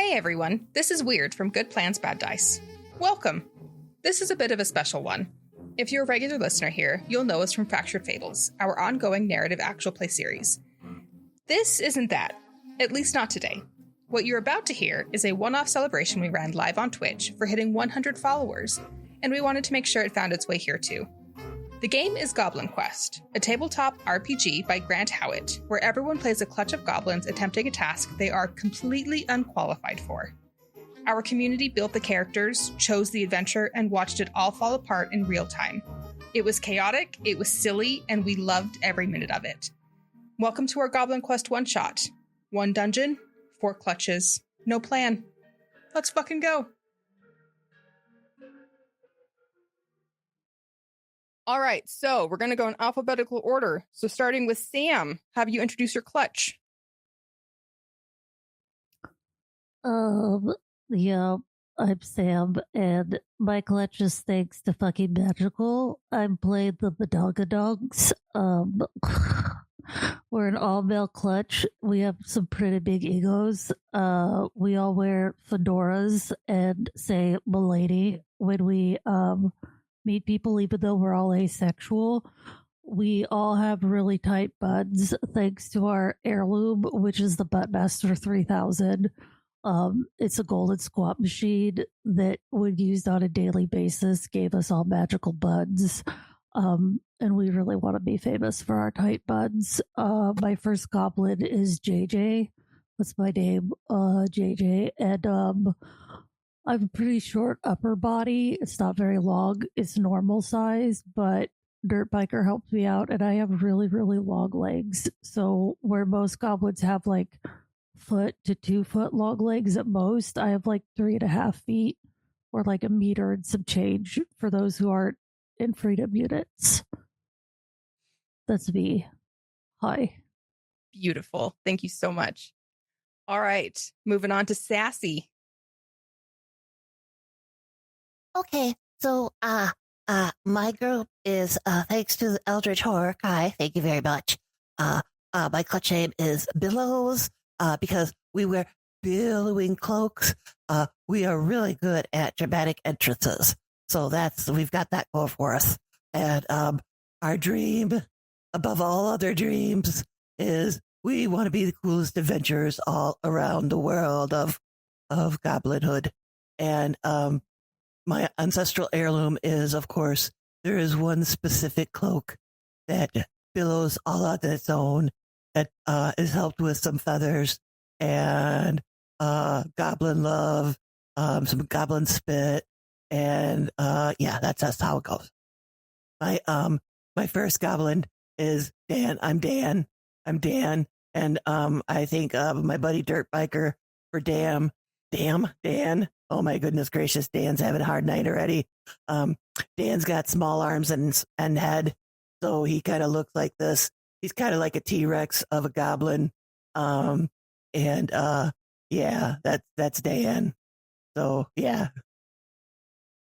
Hey everyone, this is Weird from Good Plans Bad Dice. Welcome! This is a bit of a special one. If you're a regular listener here, you'll know us from Fractured Fables, our ongoing narrative actual play series. This isn't that, at least not today. What you're about to hear is a one-off celebration we ran live on Twitch for hitting 100 followers, and we wanted to make sure it found its way here too. The game is Goblin Quest, a tabletop RPG by Grant Howitt, where everyone plays a clutch of goblins attempting a task they are completely unqualified for. Our community built the characters, chose the adventure, and watched it all fall apart in real time. It was chaotic, it was silly, and we loved every minute of it. Welcome to our Goblin Quest one-shot. 1 dungeon, 4 clutches, no plan. Let's fucking go! All right, so we're going to go in alphabetical order. So starting with Sam, have you introduce your clutch? Yeah, I'm Sam, and my clutch is thanks to fucking magical. I'm playing the Badonga Dogs. We're an all-male clutch. We have some pretty big egos. We all wear fedoras and say "milady" when we meet people, even though we're all asexual. We all have really tight buds thanks to our heirloom, which is the Buttmaster 3000. It's a golden squat machine that, when used on a daily basis, gave us all magical buds. And we really want to be famous for our tight buds. My first goblin is JJ. That's my name, JJ. And I have a pretty short upper body. It's not very long. It's normal size, but Dirt Biker helped me out, and I have really, really long legs. So where most goblins have like foot to 2 foot long legs at most, I have like 3.5 feet, or like a meter and some change for those who aren't in freedom units. That's me. Hi. Beautiful. Thank you so much. All right, moving on to Sassy. Okay, so my group is thanks to the Eldritch Horror. Kai, thank you very much. My clutch name is Billows, because we wear billowing cloaks. We are really good at dramatic entrances, so we've got that going for us. And our dream, above all other dreams, is we want to be the coolest adventurers all around the world of goblinhood. And my ancestral heirloom is, of course, there is one specific cloak that billows all on its own, that is helped with some feathers and goblin love, some goblin spit, and yeah, that's how it goes. My first goblin is Dan. I'm Dan, and I think my buddy Dirt Biker for Dan. Oh my goodness gracious, Dan's having a hard night already. Dan's got small arms and head, so he kind of looks like this. He's kind of like a T-Rex of a goblin. Yeah, that's Dan. So yeah.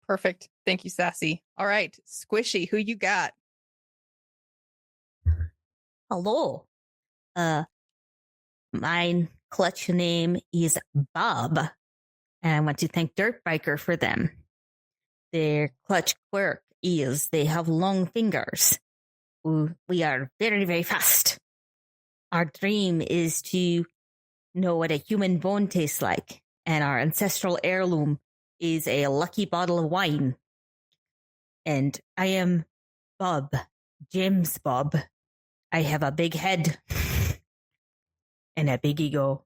Perfect. Thank you, Sassy. All right, Squishy, who you got? Hello. My clutch name is Bob, and I want to thank Dirt Biker for them. Their clutch quirk is they have long fingers. We are very, very fast. Our dream is to know what a human bone tastes like, and our ancestral heirloom is a lucky bottle of wine. And I am Bob, James Bob. I have a big head and a big ego.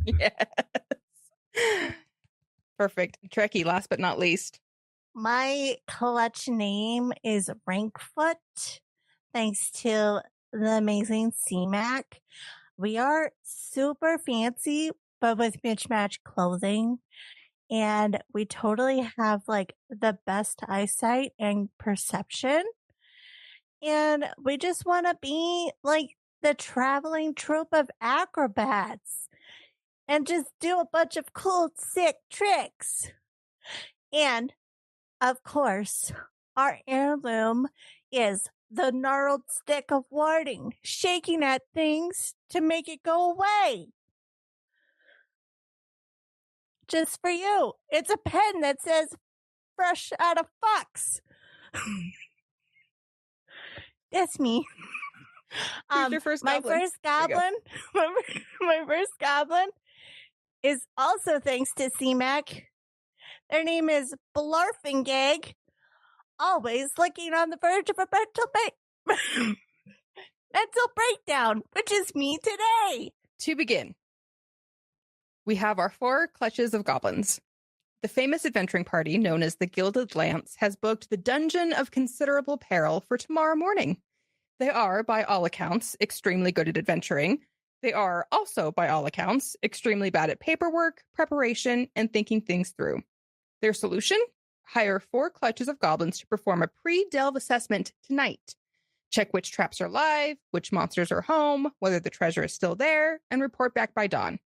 Yes. Perfect. Trekkie, last but not least. My clutch name is Rankfoot, thanks to the amazing CMAC. We are super fancy, but with mismatched clothing. And we totally have like the best eyesight and perception. And we just want to be like the traveling troupe of acrobats and just do a bunch of cool, sick tricks. And, of course, our heirloom is the gnarled stick of warding, shaking at things to make it go away. just for you. It's a pen that says fresh out of Fox. That's me. Who's your first goblin? First goblin, my first goblin is also thanks to CMAC. Their name is Blarfingag, always looking on the verge of a mental breakdown, which is me today. To begin, we have our 4 clutches of goblins. The famous adventuring party known as the Gilded Lance has booked the Dungeon of Considerable Peril for tomorrow morning. They are, by all accounts, extremely good at adventuring. They are also, by all accounts, extremely bad at paperwork, preparation, and thinking things through. Their solution? Hire 4 clutches of goblins to perform a pre-delve assessment tonight. Check which traps are live, which monsters are home, whether the treasure is still there, and report back by dawn.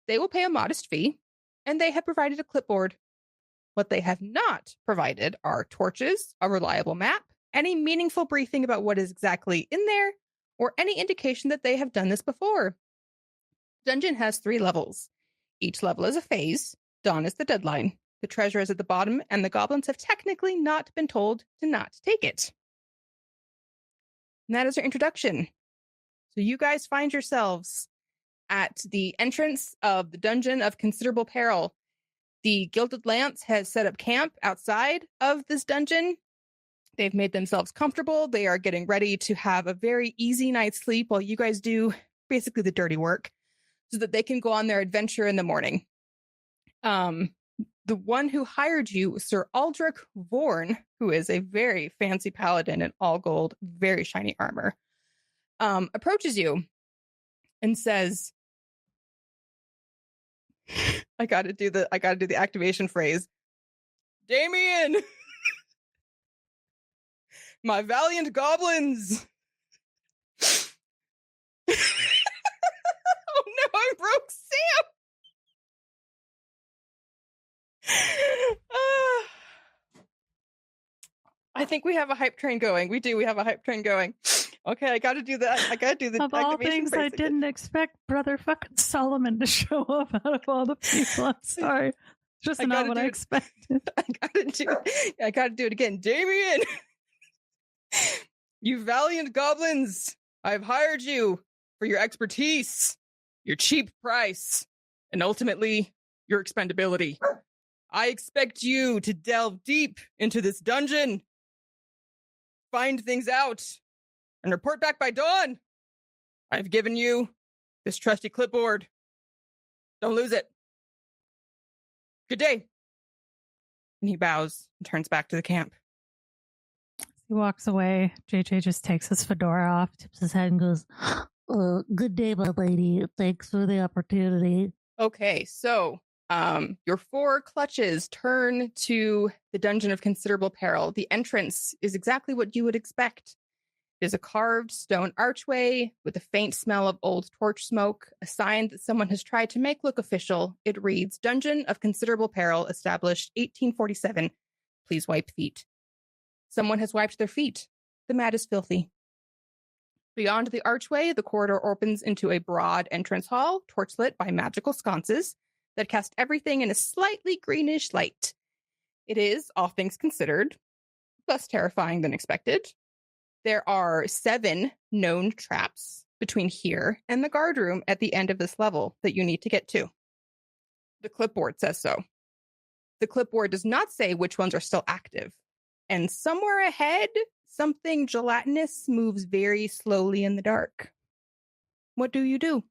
They will pay a modest fee, and they have provided a clipboard. What they have not provided are torches, a reliable map, any meaningful briefing about what is exactly in there, or any indication that they have done this before. Dungeon has 3 levels. Each level is a phase. Dawn is the deadline. The treasure is at the bottom, and the goblins have technically not been told to not take it. And that is our introduction. So you guys find yourselves at the entrance of the Dungeon of Considerable Peril. The Gilded Lance has set up camp outside of this dungeon. They've made themselves comfortable. They are getting ready to have a very easy night's sleep while you guys do basically the dirty work so that they can go on their adventure in the morning. The one who hired you, Sir Aldrich Vorn, who is a very fancy paladin in all gold, very shiny armor, approaches you and says, I gotta do the activation phrase. Damien! My valiant goblins! Oh no, I broke Sam! I think we have a hype train going. We have a hype train going. Okay, I gotta do that. I gotta do the of all things, I again. didn't expect Brother fucking Solomon to show up out of all the people. I'm sorry. Just not what I expected. I gotta do it again. Damien! You valiant goblins! I've hired you for your expertise, your cheap price, and ultimately, your expendability. I expect you to delve deep into this dungeon, find things out, and report back by dawn. I've given you this trusty clipboard. Don't lose it. Good day. And he bows and turns back to the camp. He walks away. JJ just takes his fedora off, tips his head, and goes, good day, my lady. Thanks for the opportunity. Okay, so your 4 clutches turn to the Dungeon of Considerable Peril. The entrance is exactly what you would expect. It is a carved stone archway with a faint smell of old torch smoke, a sign that someone has tried to make look official. It reads, Dungeon of Considerable Peril, established 1847. Please wipe feet. Someone has wiped their feet. The mat is filthy. Beyond the archway, the corridor opens into a broad entrance hall, torchlit by magical sconces that cast everything in a slightly greenish light. It is, all things considered, less terrifying than expected. There are 7 known traps between here and the guard room at the end of this level that you need to get to. The clipboard says so. The clipboard does not say which ones are still active. And somewhere ahead, something gelatinous moves very slowly in the dark. What do you do?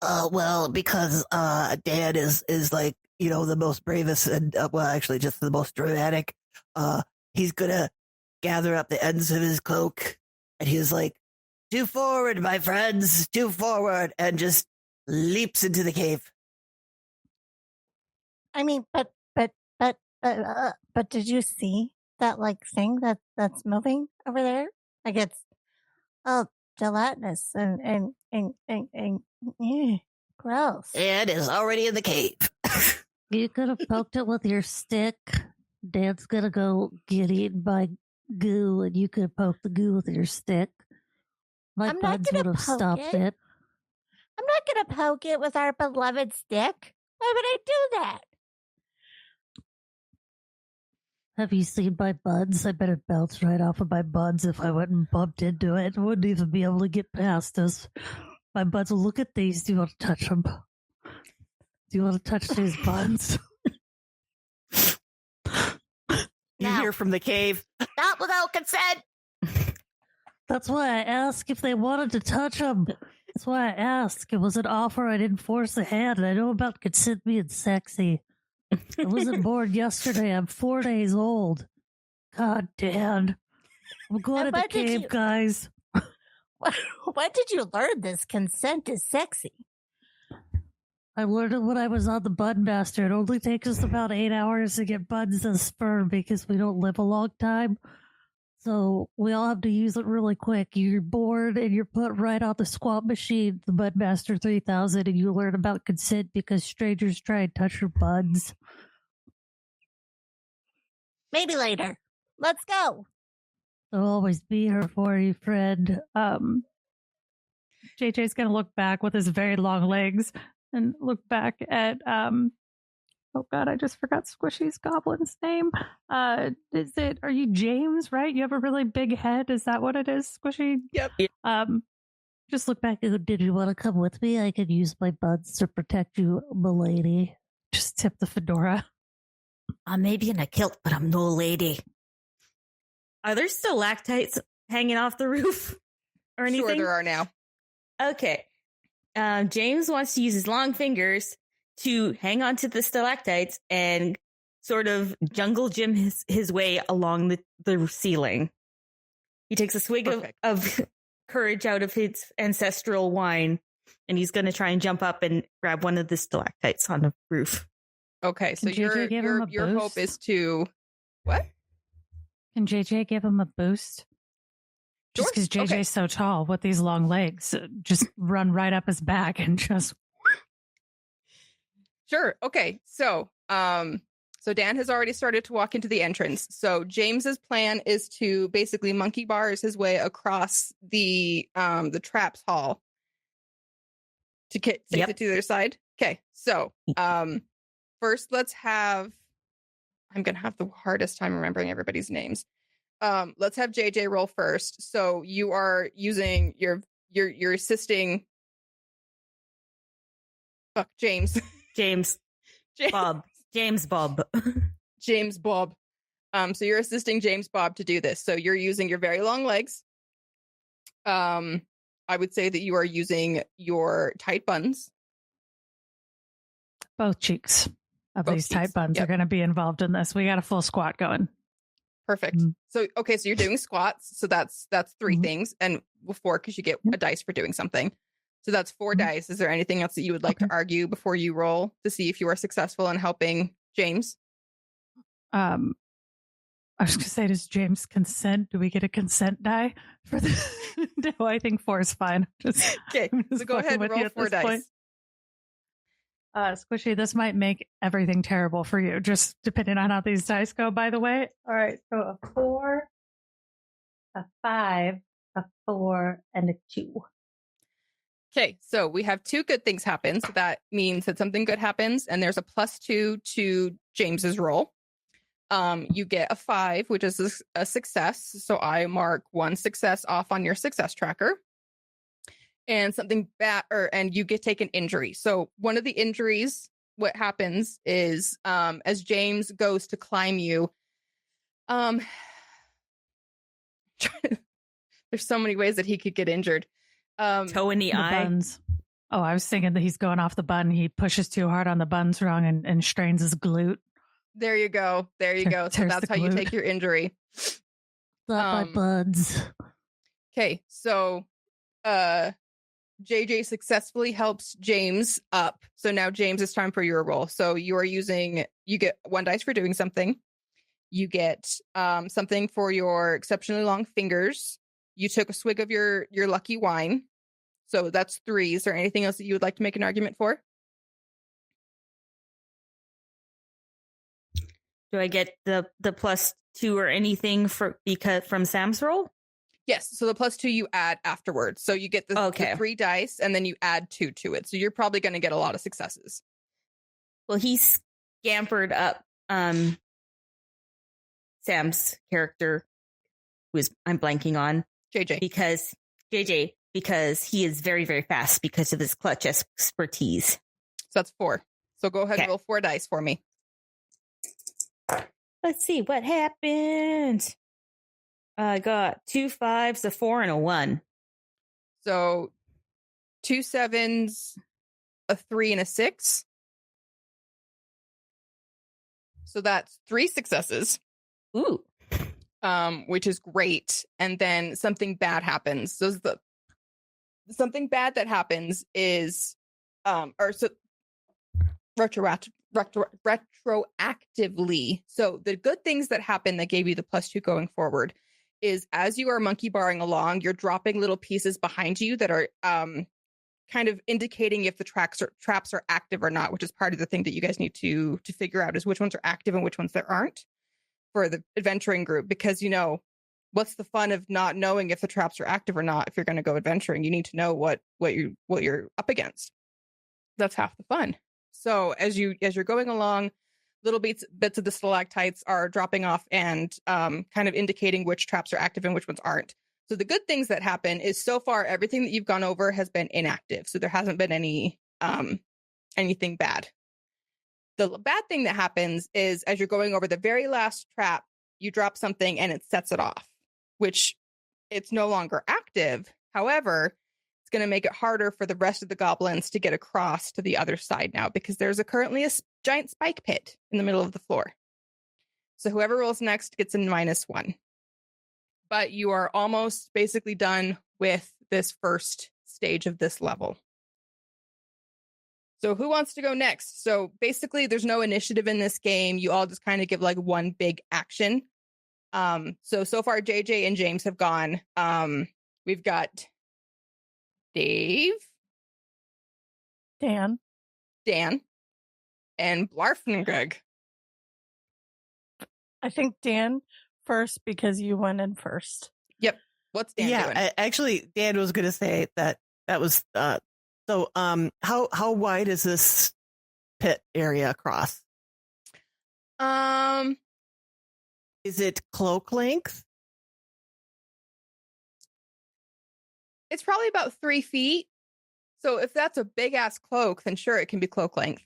Well, because Dan is like, you know, the most bravest and well, actually just the most dramatic. He's gonna gather up the ends of his cloak and he's like, "Do forward, my friends, do forward," and just leaps into the cave. I mean, but did you see that like thing that's moving over there? Like it's gelatinous and gross. It is already in the cave. You could have poked it with your stick. Dan's gonna go get eaten by goo, and you could have poked the goo with your stick. My buds would have stopped it. I'm not gonna poke it with our beloved stick. Why would I do that? Have you seen my buds? I bet it bounced right off of my buds if I went and bumped into it. Wouldn't even be able to get past us. My buds, look at these. Do you want to touch them? Do you want to touch these buds? You hear from the cave, not without consent. That's why I asked if they wanted to touch them. That's why I asked. It was an offer. I didn't force a hand. I know about consent being sexy. I wasn't born yesterday. I'm 4 days old. God damn. I'm going to the cave, guys. When did you learn this consent is sexy? I learned it when I was on the Bud Master. It only takes us about 8 hours to get buds and sperm because we don't live a long time. So we all have to use it really quick. You're born and you're put right on the squat machine, the Bud Master 3000, and you learn about consent because strangers try and touch your buds. Maybe later. Let's go. I'll always be here for you, friend. JJ's going to look back with his very long legs and look back at, oh God, I just forgot Squishy's goblin's name. Are you James, right? You have a really big head. Is that what it is, Squishy? Yep. Just look back and go, did you want to come with me? I could use my buds to protect you, milady. Just tip the fedora. I may be in a kilt, but I'm no lady. Are there stalactites hanging off the roof or anything? Sure, there are now. Okay. James wants to use his long fingers to hang on to the stalactites and sort of jungle gym his way along the ceiling. He takes a swig of courage out of his ancestral wine, and he's going to try and jump up and grab one of the stalactites on the roof. Okay, so your hope is to... What? Can JJ give him a boost? Just because JJ's so tall with these long legs, just run right up his back and just... Sure. Okay. So Dan has already started to walk into the entrance. So James's plan is to basically monkey bars his way across the traps hall to take it to the other side. Okay. So first let's have... I'm going to have the hardest time remembering everybody's names. Let's have JJ roll first. So you are using your assisting... Fuck, James. James Bob. So you're assisting James Bob to do this. So you're using your very long legs. I would say that you are using your tight buns. Both cheeks of these tight buns are going to be involved in this. We got a full squat going. Perfect. Mm-hmm. So you're doing squats. So that's 3 things, and 4 because you get a dice for doing something. So that's 4 dice. Is there anything else that you would like to argue before you roll to see if you are successful in helping James? I was going to say, does James consent? Do we get a consent die for this? No, I think 4 is fine. Okay, so go ahead and roll 4 dice. Squishy, this might make everything terrible for you, just depending on how these dice go, by the way. All right, so a 4, a 5, a 4, and a 2. Okay, so we have 2 good things happen. So that means that something good happens, and there's a +2 to James's roll. You get a 5, which is a success. So I mark 1 success off on your success tracker. And something bad, and you take an injury. So one of the injuries, what happens is, as James goes to climb you, there's so many ways that he could get injured. Toe in the eye. Buns. Oh, I was thinking that he's going off the bun. He pushes too hard on the buns wrong and strains his glute. There you go. So that's how you take your injury. Not my buds. Okay, so JJ successfully helps James up. So now James, it's time for your roll. So you get 1 dice for doing something. You get something for your exceptionally long fingers. You took a swig of your lucky wine. So that's 3. Is there anything else that you would like to make an argument for? Do I get the +2 or anything from Sam's roll? Yes. So the +2 you add afterwards. So you get the 3 dice and then you add 2 to it. So you're probably going to get a lot of successes. Well, he scampered up Sam's character, I'm blanking on. JJ. Because he is very, very fast because of his clutch expertise. So that's 4. So go ahead and Okay. roll 4 dice for me. Let's see what happened. I got 2 5s, a 4, and a 1. So 2 7s, a 3, and a 6. So that's 3 successes. Ooh. Which is great. And then something bad happens. So something bad that happens is retroactively. So the good things that happen that gave you the +2 going forward is as you are monkey barring along, you're dropping little pieces behind you that are kind of indicating if the traps are active or not, which is part of the thing that you guys need to figure out is which ones are active and which ones there aren't for the adventuring group. Because, what's the fun of not knowing if the traps are active or not? If you're going to go adventuring, you need to know what you're up against. That's half the fun. So as you're going along, little bits of the stalactites are dropping off and kind of indicating which traps are active and which ones aren't. So the good things that happen is so far everything that you've gone over has been inactive. So there hasn't been anything bad. The bad thing that happens is as you're going over the very last trap, you drop something and it sets it off, which it's no longer active. However, it's going to make it harder for the rest of the goblins to get across to the other side now because there's currently a giant spike pit in the middle of the floor. So whoever rolls next gets a -1. But you are almost basically done with this first stage of this level. So who wants to go next? So basically there's no initiative in this game. You all just kind of give like one big action. So far JJ and James have gone. We've got Dave, Dan, and Blarfengreg. I think Dan first because you went in first. Yep. What's Dan doing? Actually, Dan was going to say that was so. How wide is this pit area across? Is it cloak length? It's probably about 3 feet. So if that's a big ass cloak, then sure, it can be cloak length.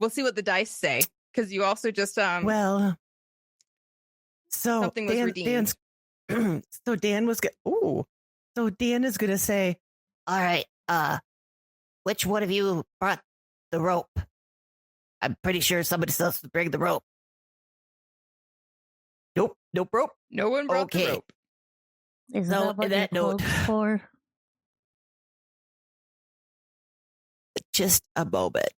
We'll see what the dice say because you also just so something was redeemed. So Dan was so Dan is gonna say, all right, which one of you brought the rope? I'm pretty sure somebody else would bring the rope. Nope rope. No one brought the rope. Is So, what that your note- cloak's for? Just a moment.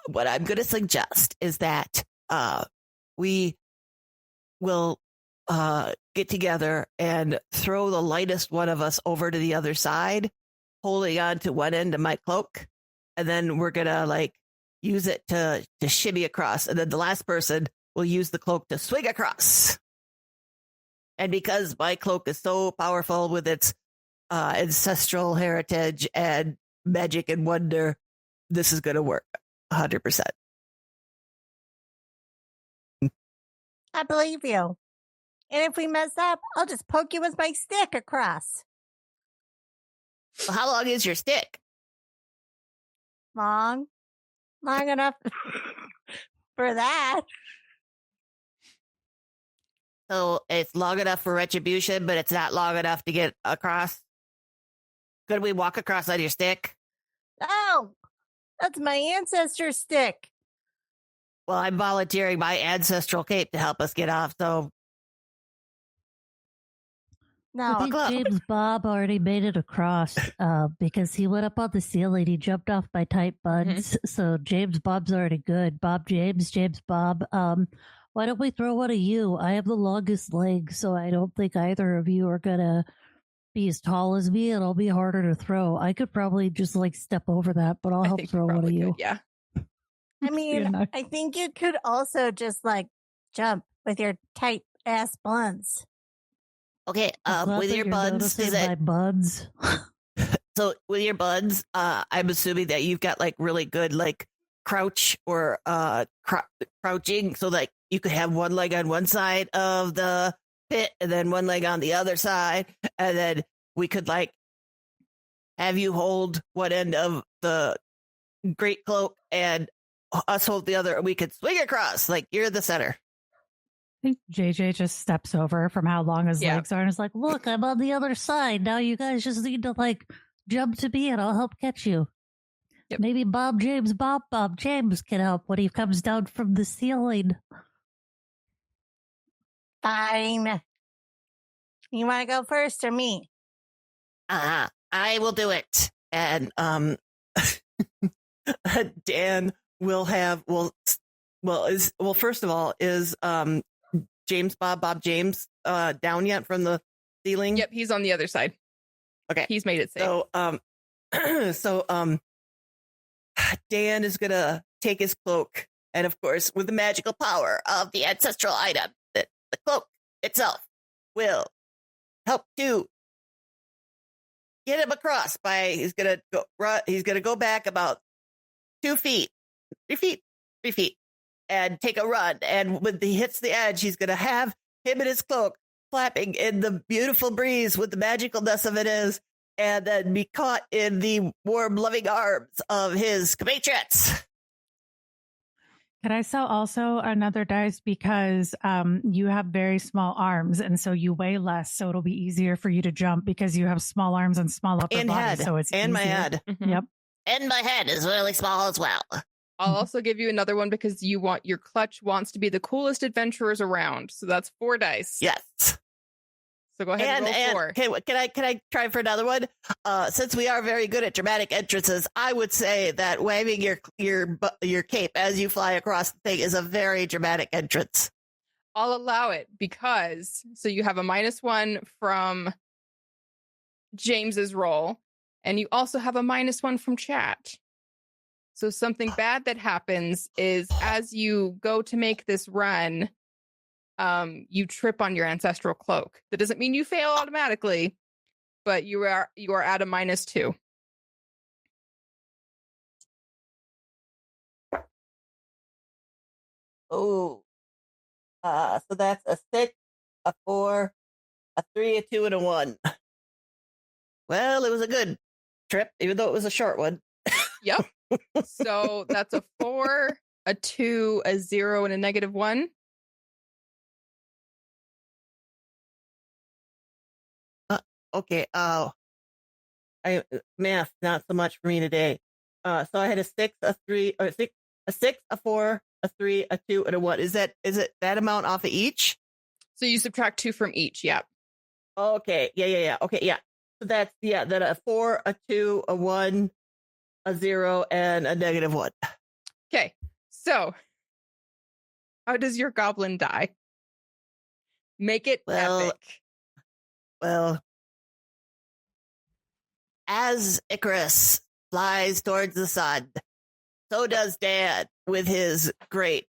What I'm going to suggest is that we will get together and throw the lightest one of us over to the other side, holding on to one end of my cloak, and then we're going to use it to shimmy across, and then the last person will use the cloak to swing across. And because my cloak is so powerful with its ancestral heritage and magic and wonder, this is going to work 100%. I believe you. And if we mess up, I'll just poke you with my stick across. Well, how long is your stick? Long enough for that. So it's long enough for retribution, but it's not long enough to get across. Could we walk across on your stick? Oh, that's my ancestor's stick. Well, I'm volunteering my ancestral cape to help us get off, so I No, think Buckle up. James Bob already made it across because he went up on the ceiling. He jumped off my tight buds. So James Bob's already good. James Bob. Why don't we throw one of you? I have the longest legs, so I don't think either of you are going to be as tall as me. It'll be harder to throw. I could probably just step over that, but I'll I help think throw one of probably you. could, yeah. I mean, enough. I think you could also just jump with your tight ass buns. okay. I'm glad With that your you're buns, noticing is my it buds. So with your buds, I'm assuming that you've got like really good like crouch or crouching, so like you could have one leg on one side of the pit and then one leg on the other side, and then we could like have you hold one end of the great cloak and us hold the other, and we could swing across like you're the center. I think JJ just steps over from how long his Yeah. legs are and is like, Look, I'm on the other side. Now you guys just need to like jump to me and I'll help catch you. Yep. Maybe Bob James can help when he comes down from the ceiling. Fine. You want to go first or me? I will do it. And Dan will have first of all, is Bob James down yet from the ceiling? Yep, he's on the other side. Okay. He's made it safe. So Dan is gonna take his cloak, and of course, with the magical power of the ancestral item, the cloak itself will help to get him across. He's gonna go back about 2 feet, 3 feet, and take a run. And when he hits the edge, he's gonna have him and his cloak flapping in the beautiful breeze with the magicalness of it is, and then be caught in the warm, loving arms of his compatriots. Can I sell also another dice because you have very small arms and so you weigh less, so it'll be easier for you to jump because you have small arms and small upper And body, head. so it's And my easier. head. Mhm. Yep. And my head is really small as well. I'll also give you another one because your clutch wants to be the coolest adventurers around. So that's 4 dice. Yes. So go ahead and roll 4. Okay, can I try for another one? Since we are very good at dramatic entrances, I would say that waving your cape as you fly across the thing is a very dramatic entrance. I'll allow it because so you have a -1 from James's roll, and you also have a -1 from chat. So something bad that happens is as you go to make this run, you trip on your ancestral cloak. That doesn't mean you fail automatically, but you are at a -2. Oh, so that's a 6, a 4, a 3, a 2, and a 1. Well, it was a good trip, even though it was a short one. Yep. So that's a 4, a 2, a 0, and a -1. Okay. Math not so much for me today. So I had a 6, a 3, or a 6, a 4, a 3, a 2, and a 1. Is it that amount off of each? So you subtract 2 from each. Yep. Okay. Yeah. Okay. Yeah. So that's then a 4, a 2, a 1, a 0, and a -1. Okay. So how does your goblin die? Make it epic. Well, as Icarus flies towards the sun, so does Dan with his great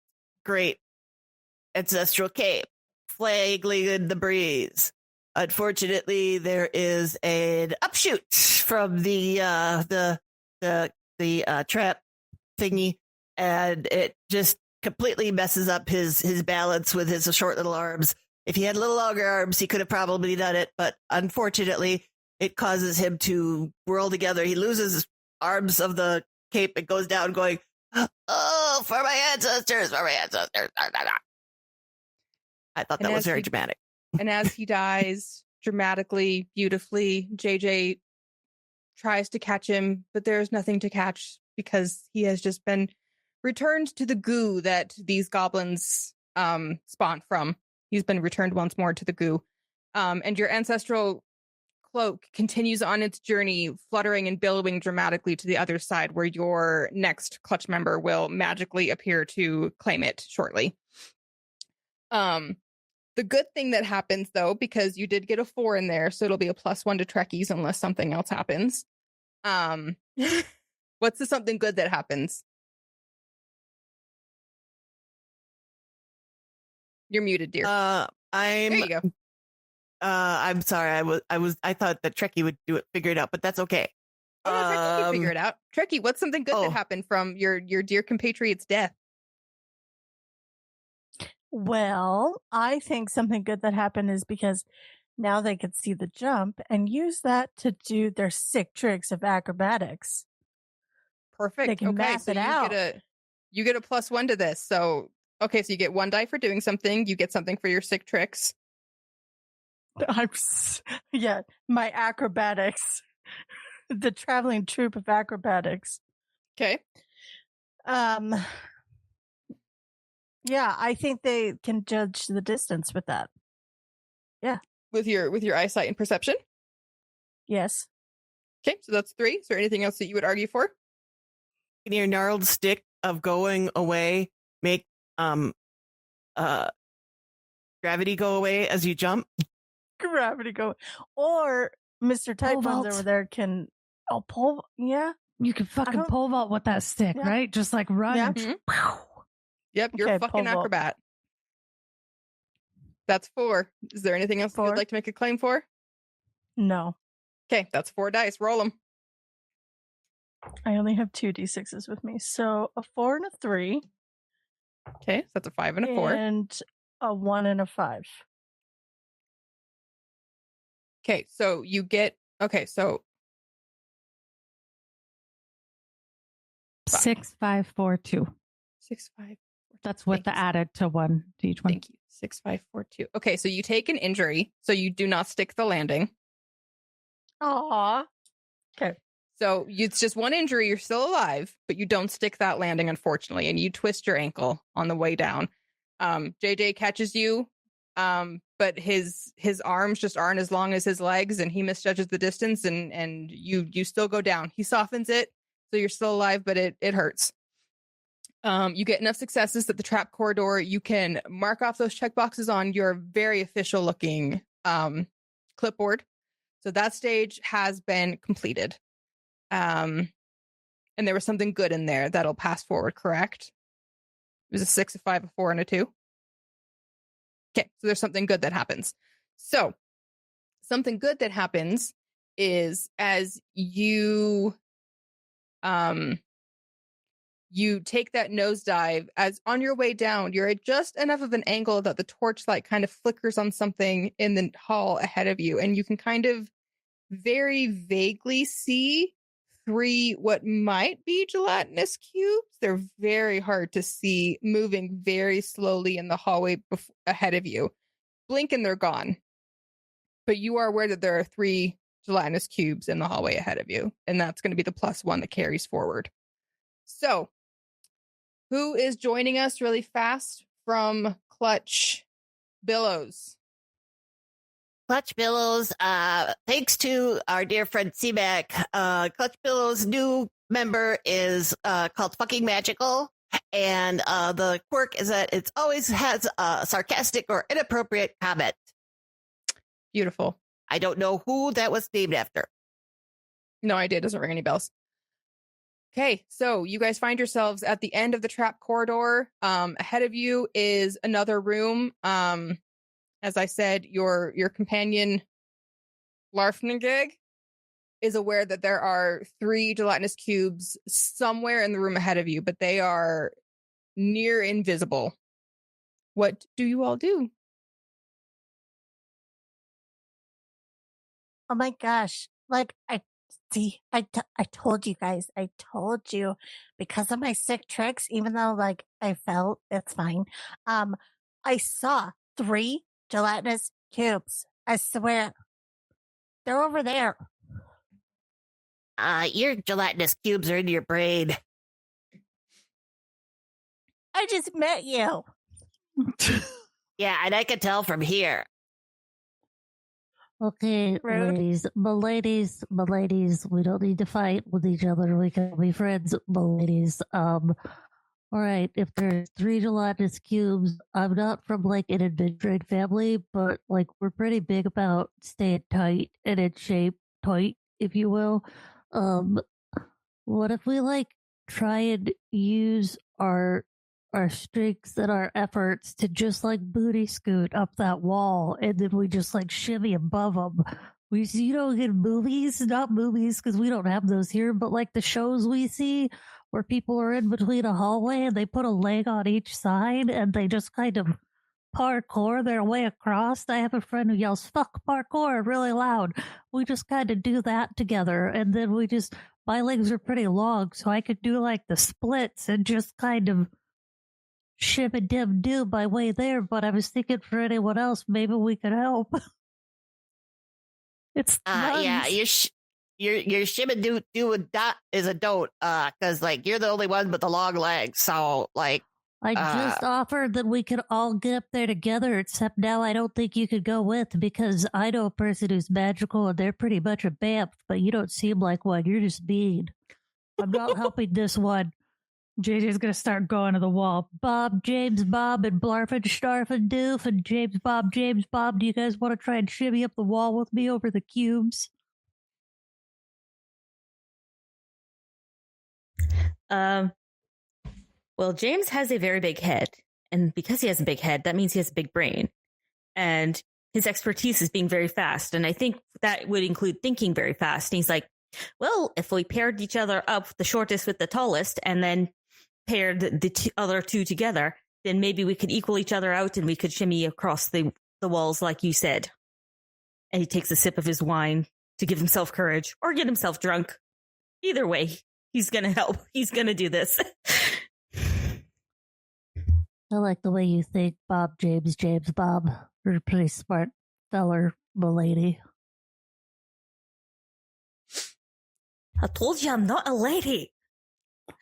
ancestral cape, flailing in the breeze. Unfortunately, there is an upshoot from the trap thingy, and it just completely messes up his balance with his short little arms. If he had little longer arms, he could have probably done it, but unfortunately, it causes him to whirl together. He loses his arms of the cape and goes down going, "Oh, for my ancestors, for my ancestors." I thought that was very dramatic. And as he dies dramatically, beautifully, JJ tries to catch him, but there's nothing to catch because he has just been returned to the goo that these goblins spawned from. He's been returned once more to the goo. And your ancestral cloak continues on its journey, fluttering and billowing dramatically to the other side, where your next clutch member will magically appear to claim it shortly. The good thing that happens, though, because you did get a 4 in there, so it'll be a +1 to Trekkies unless something else happens. What's the something good that happens? You're muted, dear. There you go. I'm sorry. I thought that Trekkie would figure it out, but that's okay. Oh, no, Trekkie can figure it out. Trekkie, what's something good Oh. that happened from your dear compatriot's death? Well, I think something good that happened is because now they could see the jump and use that to do their sick tricks of acrobatics. Perfect. They can okay, math so it out. you get a +1 to this. So okay, so you get 1 die for doing something. You get something for your sick tricks. Yeah, my acrobatics. The traveling troupe of acrobatics. Okay. Yeah, I think they can judge the distance with that. Yeah. With your eyesight and perception. Yes. Okay, so that's 3. Is there anything else that you would argue for? Can your gnarled stick of going away make gravity go away as you jump? Gravity go. Or Mr. Tight Pole Buns vault. over there can pole. Yeah. You can fucking don't- pole vault with that stick, Yeah. right? Just like run. Yeah. And Mhm. Yep, you're Okay, a fucking pole vault. acrobat. That's 4. Is there anything else that 4. you'd like to make a claim for? No. Okay, that's 4 dice. Roll them. I only have 2 d6s with me. So a 4 and a 3. Okay, so that's a 5 and a 4. And a 1 and a 5. Okay, so you get so 6, 5, 4, 2. 6, 5. That's with the Thanks. added to 1 to each one. Thank you. 6, 5, 4, 2. Okay, so you take an injury, so you do not stick the landing. Aw. Okay. So it's just 1 injury. You're still alive, but you don't stick that landing, unfortunately, and you twist your ankle on the way down. JJ catches you, but his arms just aren't as long as his legs, and he misjudges the distance, and you still go down. He softens it, so you're still alive, but it hurts. You get enough successes that the trap corridor, you can mark off those checkboxes on your very official looking clipboard. So that stage has been completed. And there was something good in there that'll pass forward, correct? It was a 6, a 5, a 4, and a 2. Okay, so there's something good that happens. So something good that happens is as you take that nosedive, as on your way down, you're at just enough of an angle that the torchlight kind of flickers on something in the hall ahead of you, and you can kind of very vaguely see 3 what might be gelatinous cubes. They're very hard to see, moving very slowly in the hallway ahead of you. Blink and they're gone. But you are aware that there are 3 gelatinous cubes in the hallway ahead of you, and that's going to be the +1 that carries forward. So, who is joining us really fast from Clutch Billows? Clutch Billows, thanks to our dear friend C-Mac, Clutch Billows' new member is called Fucking Magical. And the quirk is that it always has a sarcastic or inappropriate comment. Beautiful. I don't know who that was named after. No idea. Doesn't ring any bells. Okay, so you guys find yourselves at the end of the trap corridor. Ahead of you is another room. As I said, your companion, Larfnagig, is aware that there are 3 gelatinous cubes somewhere in the room ahead of you, but they are near invisible. What do you all do? Oh my gosh. Like, I told you guys, I told you, because of my sick tricks, even though, like, I felt it's fine. I saw 3 gelatinous cubes. I swear. They're over there. Your gelatinous cubes are in your brain. I just met you. Yeah, and I can tell from here. Okay, Rude. ladies, we don't need to fight with each other. We can be friends, ladies. All right, if there's 3 gelatinous cubes, I'm not from like an adventuring family, but like we're pretty big about staying tight and in shape, tight, if you will. What if we like try and use our strengths and our efforts to just like booty scoot up that wall, and then we just like shimmy above them We see, in movies, not movies because we don't have those here, but like the shows we see where people are in between a hallway and they put a leg on each side and they just kind of parkour their way across. I have a friend who yells, "Fuck parkour," really loud. We just kind of do that together. And then my legs are pretty long, so I could do like the splits and just kind of shim and dim do my way there. But I was thinking for anyone else, maybe we could help. It's yeah, your shimmy do a dot is a don't, because like you're the only one with the long legs. So like, I just offered that we could all get up there together, except now I don't think you could go with because I know a person who's magical and they're pretty much a BAMF, but you don't seem like one. You're just mean. I'm not helping this one. JJ's gonna start going to the wall. Bob, James, Bob, and Blarf and Starf and Doof and James, Bob, do you guys want to try and shimmy up the wall with me over the cubes? Well, James has a very big head, and because he has a big head, that means he has a big brain, and his expertise is being very fast, and I think that would include thinking very fast. And he's like, well, if we paired each other up, the shortest with the tallest, and then paired the other two together, then maybe we could equal each other out and we could shimmy across the walls like you said. And he takes a sip of his wine to give himself courage or get himself drunk. Either way, he's going to help. He's going to do this. I like the way you think, Bob, James, Bob. You're a pretty smart feller, milady. I told you I'm not a lady.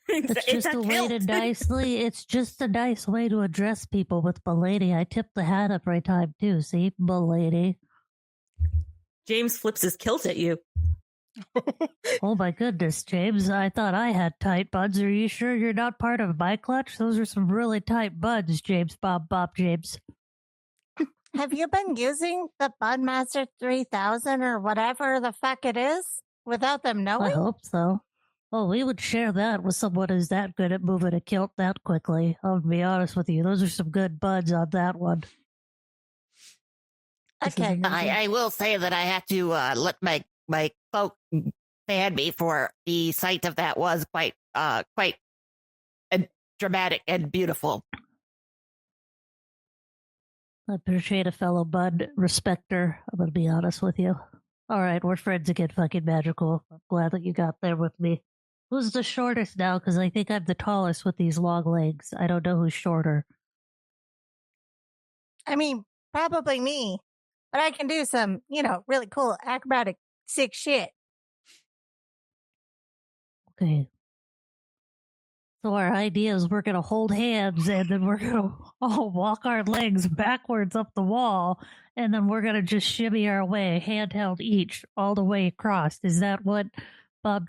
It's just a way to nicely. It's just a nice way to address people with milady. I tip the hat every time too. See, milady. James flips his kilt at you. Oh my goodness, James! I thought I had tight buds. Are you sure you're not part of my clutch? Those are some really tight buds, James. Bob, James. Have you been using the Budmaster 3000 or whatever the fuck it is without them knowing? I hope so. Well, we would share that with someone who's that good at moving a kilt that quickly. I'll be honest with you. Those are some good buds on that one. Okay. I will say that I had to let my folk fan me for the sight of that was quite dramatic and beautiful. I appreciate a fellow bud respecter. I'm going to be honest with you. All right, we're friends again, fucking magical. I'm glad that you got there with me. Who's the shortest now? Because I think I'm the tallest with these long legs. I don't know who's shorter. I mean, probably me. But I can do some, really cool acrobatic sick shit. Okay. So our idea is we're going to hold hands and then we're going to all walk our legs backwards up the wall and then we're going to just shimmy our way, handheld each, all the way across. Is that what Bob,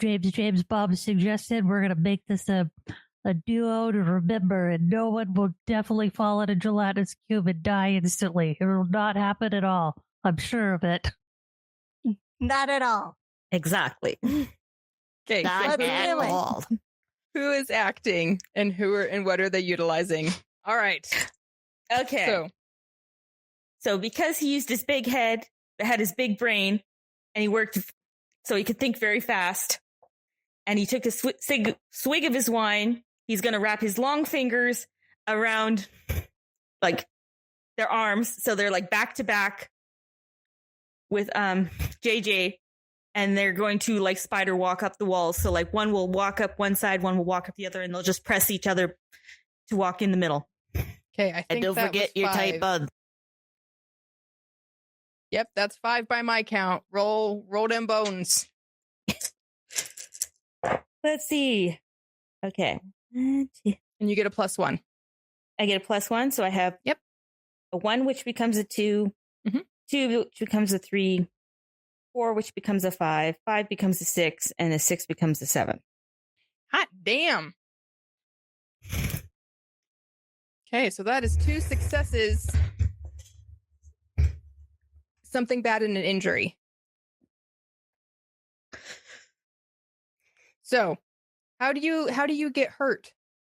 Bob suggested? We're going to make this a duo to remember and no one will definitely fall in a gelatinous cube and die instantly. It will not happen at all. I'm sure of it. Not at all. Exactly. Okay. Not at all. Who is acting and what are they utilizing? All right. Okay. So because he used his big head, had his big brain, and he worked so he could think very fast, and he took a swig of his wine, he's going to wrap his long fingers around like their arms, so they're like back to back with JJ. And they're going to like spider walk up the walls. So like one will walk up one side, one will walk up the other, and they'll just press each other to walk in the middle. Okay, I think and don't forget your tight bud. Yep, that's 5 by my count. Roll them bones. Let's see. Okay. And you get a +1. I get a +1, so I have a 1, which becomes a 2, 2, which becomes a 3, 4, which becomes a 5, 5 becomes a 6, and a 6 becomes a 7. Hot damn. Okay, so that is 2 successes. Something bad and an injury. So, how do you get hurt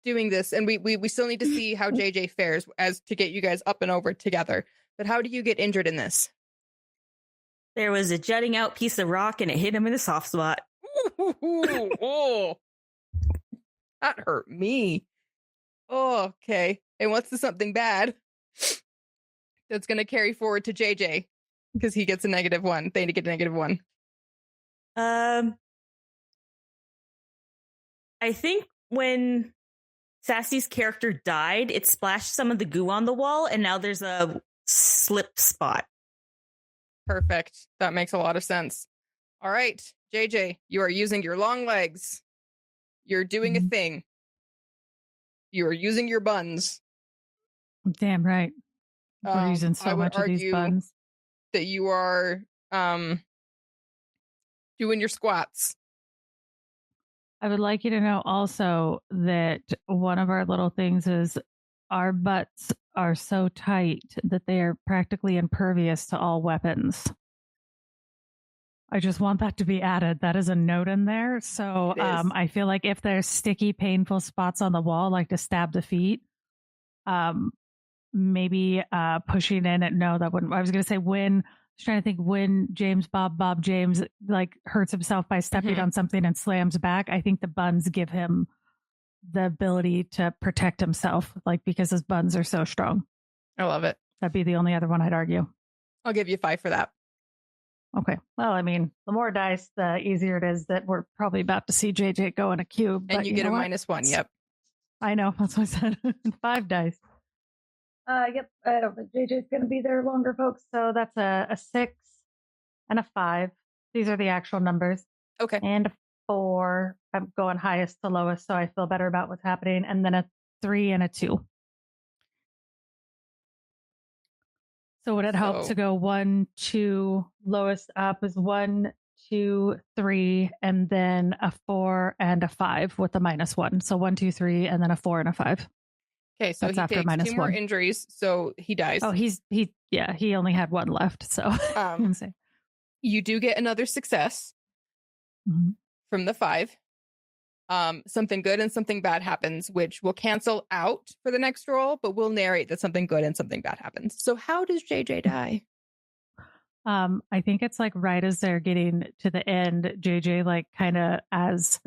doing this? And we still need to see how JJ fares as to get you guys up and over together. But how do you get injured in this? There was a jutting out piece of rock and it hit him in a soft spot. Oh, that hurt me. Oh, okay. And what's the something bad that's going to carry forward to JJ? Because he gets a -1. They get a -1. I think when Sassy's character died, it splashed some of the goo on the wall, and now there's a slip spot. Perfect. That makes a lot of sense. All right, JJ, you are using your long legs. You're doing a thing. You are using your buns. Damn right. We're using so much of these buns. That you are doing your squats. I would like you to know also that one of our little things is our butts are so tight that they are practically impervious to all weapons. I just want that to be added. That is a note in there. So I feel like if there's sticky, painful spots on the wall, like to stab the feet, maybe pushing in it. No, that wouldn't. I was going to say when, I was trying to think when Bob James like hurts himself by stepping on something and slams back. I think the buns give him the ability to protect himself, like because his buns are so strong. I love it. That'd be the only other one I'd argue. I'll give you 5 for that. Okay. Well, I mean, the more dice, the easier it is that we're probably about to see JJ go in a cube. And you get a -1. Yep. I know. That's what I said. 5 dice. Yep. I don't think JJ's going to be there longer, folks. So that's a 6 and a 5. These are the actual numbers. Okay. And a 4. I'm going highest to lowest, so I feel better about what's happening. And then a 3 and a 2. So would it help to go 1, 2, lowest up is 1, 2, 3, and then a 4 and a 5 with a -1. So 1, 2, 3, and then a 4 and a 5. Okay, so that's he takes 2 more injuries, so he dies. Oh, he only had 1 left. So you do get another success from the 5. Something good and something bad happens, which will cancel out for the next roll, but we'll narrate that something good and something bad happens. So how does JJ die? I think it's like right as they're getting to the end, JJ like kind of as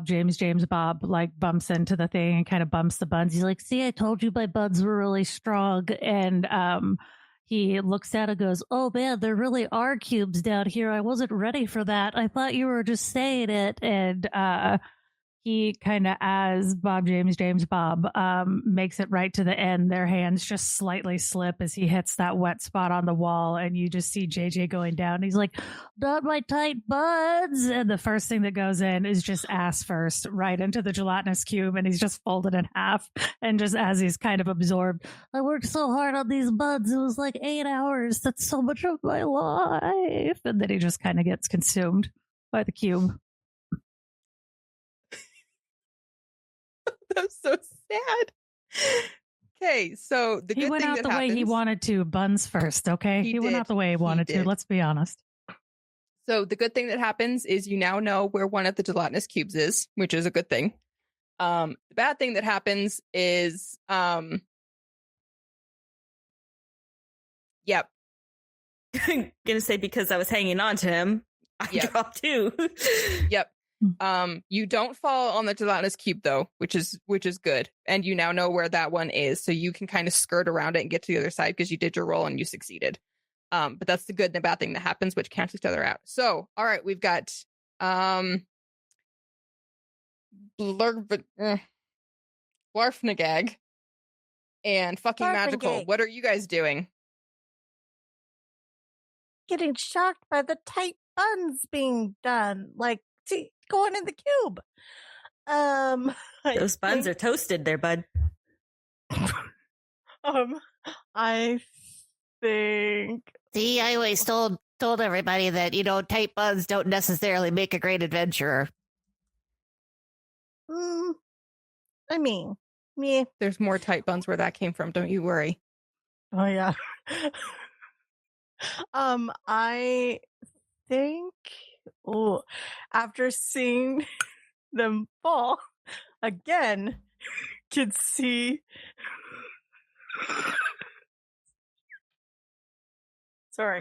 James Bob like bumps into the thing and kind of bumps the buns. He's like, see, I told you my buns were really strong. And he looks at it and goes, oh man, there really are cubes down here. I wasn't ready for that. I thought you were just saying it. And he kind of, as James Bob, makes it right to the end. Their hands just slightly slip as he hits that wet spot on the wall. And you just see JJ going down. He's like, not my tight buds. And the first thing that goes in is just ass first, right into the gelatinous cube. And he's just folded in half. And just as he's kind of absorbed, I worked so hard on these buds. It was like 8 hours. That's so much of my life. And then he just kind of gets consumed by the cube. That's so sad. Okay, so he went out the way he wanted to. Buns first, okay? He went out the way he wanted to. Let's be honest. So the good thing that happens is you now know where one of the gelatinous cubes is, which is a good thing. The bad thing that happens is, yep. I'm gonna say because I was hanging on to him, I dropped 2. Yep. You don't fall on the gelatinous cube though, which is good. And you now know where that one is. So you can kind of skirt around it and get to the other side because you did your roll and you succeeded. But that's the good and the bad thing that happens, which cancels each other out. So, all right, we've got Blarfnagag and fucking magical. What are you guys doing? Getting shocked by the tight buns being done. Like, going in the cube. Those buns are toasted there, bud. I think. See, I always told everybody that, tight buns don't necessarily make a great adventurer. I mean, me. There's more tight buns where that came from. Don't you worry. Oh yeah. I think. Oh, after seeing them fall again, could see. Sorry.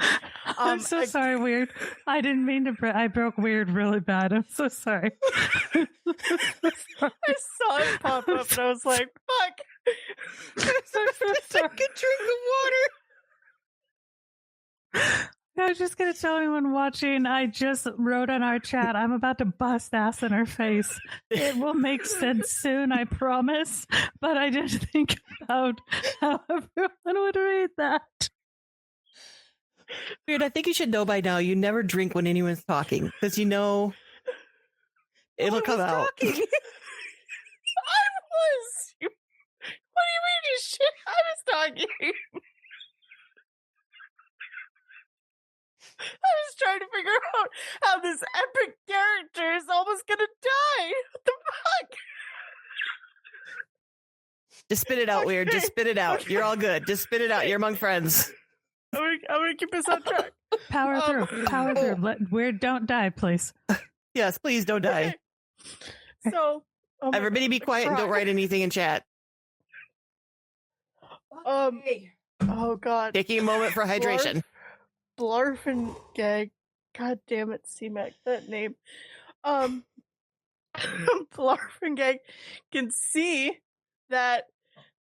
I'm so sorry, Weird. I didn't mean to. I broke Weird really bad. I'm so sorry. I saw it pop up and I was like, fuck. I'm so sorry. Take a drink of water. I was just going to tell anyone watching, I just wrote on our chat, I'm about to bust ass in her face. It will make sense soon, I promise. But I didn't think about how everyone would read that. Dude, I think you should know by now you never drink when anyone's talking, because you know it'll come out. I was. What do you mean you shit? I was talking. I was trying to figure out how this epic character is almost gonna die. What the fuck? Just spit it out, Weird. Just spit it out. You're all good. Just spit it out. You're among friends. I'm gonna keep us on track. Power through. Power through. Let Weird don't die, please. Yes, please don't die. Okay. So, Everybody be quiet and don't write anything in chat. Oh god. Taking a moment for hydration. Blarf and Gag. God damn it, C-Mac, that name. Blarf and Gag can see that